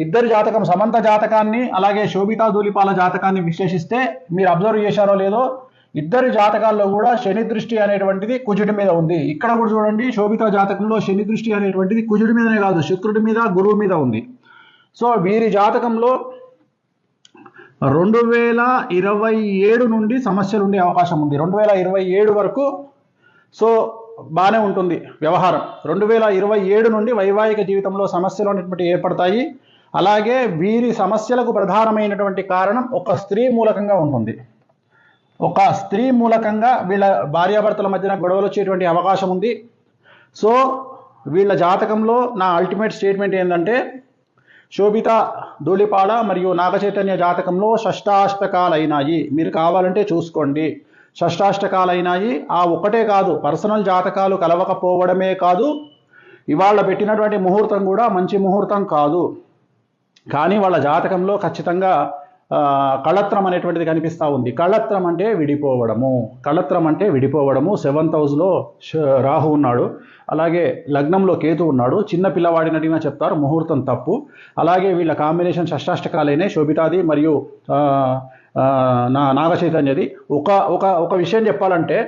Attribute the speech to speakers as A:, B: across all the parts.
A: ఇద్దరి జాతకం సమంత జాతకాన్ని అలాగే శోభితా ధూళిపాల జాతకాన్ని విశ్లేషిస్తే మీరు అబ్జర్వ్ చేశారో లేదో ఇద్దరి జాతకాల్లో కూడా శని దృష్టి అనేటువంటిది కుజుడి మీద ఉంది. ఇక్కడ కూడా చూడండి శోభితా జాతకంలో శని దృష్టి అనేటువంటిది కుజుడి మీదనే కాదు శుక్రుడి మీద గురువు మీద ఉంది. సో వీరి జాతకంలో 2027 నుండి సమస్యలు ఉండే అవకాశం ఉంది. 2027 వరకు సో బాగానే ఉంటుంది వ్యవహారం. 2027 నుండి వైవాహిక జీవితంలో సమస్యలు అనేటువంటి ఏర్పడతాయి. అలాగే వీరి సమస్యలకు ప్రధానమైనటువంటి కారణం ఒక స్త్రీ మూలకంగా ఉంటుంది. ఒక స్త్రీ మూలకంగా వీళ్ళ భార్యాభర్తల మధ్యన గొడవలు వచ్చేటువంటి అవకాశం ఉంది. సో వీళ్ళ జాతకంలో నా అల్టిమేట్ స్టేట్మెంట్ ఏంటంటే శోభిత ధూళిపాల మరియు నాగచైతన్య జాతకంలో షష్టాష్టకాలైనాయి. మీరు కావాలంటే చూసుకోండి, షష్టాష్టకాలైనాయి. ఆ ఒకటే కాదు, పర్సనల్ జాతకాలు కలవకపోవడమే కాదు, ఇవాళ పెట్టినటువంటి ముహూర్తం కూడా మంచి ముహూర్తం కాదు. కానీ వాళ్ళ జాతకంలో ఖచ్చితంగా కళత్రం అనేటువంటిది కనిపిస్తూ ఉంది. కళత్రం అంటే విడిపోవడము. కళత్రం అంటే విడిపోవడము. 7th హౌస్లో రాహు ఉన్నాడు, అలాగే లగ్నంలో కేతు ఉన్నాడు. చిన్న పిల్లవాడినట్టుగా చెప్తారు, ముహూర్తం తప్పు. అలాగే వీళ్ళ కాంబినేషన్ షష్టాష్టకాలైన శోభితాది మరియు నాగచైతన్యది. ఒక విషయం చెప్పాలంటే,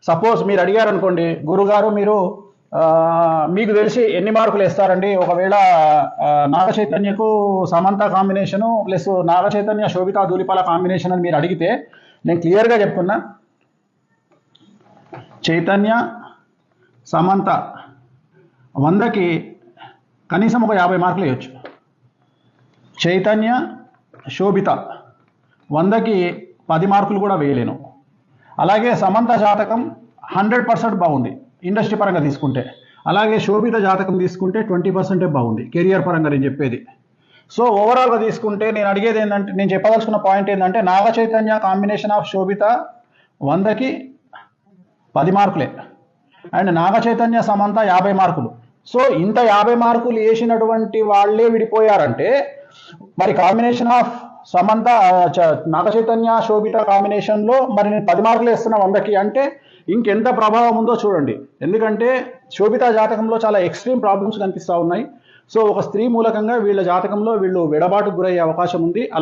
A: సపోజ్ మీరు అడిగారు అనుకోండి, గురుగారు మీరు మీకు తెలిసి ఎన్ని మార్కులు వేస్తారండి ఒకవేళ నాగచైతన్యకు Samantha combination plus Naga Chaitanya Sobhita Dhulipala combination అని మీరు అడిగితే నేను క్లియర్గా చెప్తున్నా, చైతన్య సమంత 100కి కనీసం ఒక 50 మార్కులు వేయచ్చు. చైతన్య శోభిత 100కి 10 మార్కులు కూడా వేయలేను. అలాగే సమంత జాతకం 100% బాగుంది ఇండస్ట్రీ పరంగా తీసుకుంటే. అలాగే శోభిత జాతకం తీసుకుంటే 20% బాగుంది కెరియర్ పరంగా నేను చెప్పేది. సో ఓవరాల్గా తీసుకుంటే నేను అడిగేది ఏంటంటే, నేను చెప్పదలుచుకున్న పాయింట్ ఏంటంటే, నాగచైతన్య కాంబినేషన్ ఆఫ్ శోభిత 100కి 10 మార్కులే, అండ్ నాగచైతన్య సమంత 50 మార్కులు. సో ఇంత 50 మార్కులు వేసినటువంటి వాళ్ళే విడిపోయారంటే మరి కాంబినేషన్ ఆఫ్ సమంత నాగచైతన్య శోభిత కాంబినేషన్లో మరి నేను 10 మార్కులు వేస్తున్నా 100కి అంటే ఇంకెంత ప్రభావం ఉందో చూడండి. ఎందుకంటే శోభిత జాతకంలో చాలా ఎక్స్ట్రీమ్ ప్రాబ్లమ్స్ కనిపిస్తూ ఉన్నాయి. సో ఒక స్త్రీ మూలకంగా వీళ్ళ జాతకంలో వీళ్ళు విడబాటుకు గురయ్యే అవకాశం ఉంది.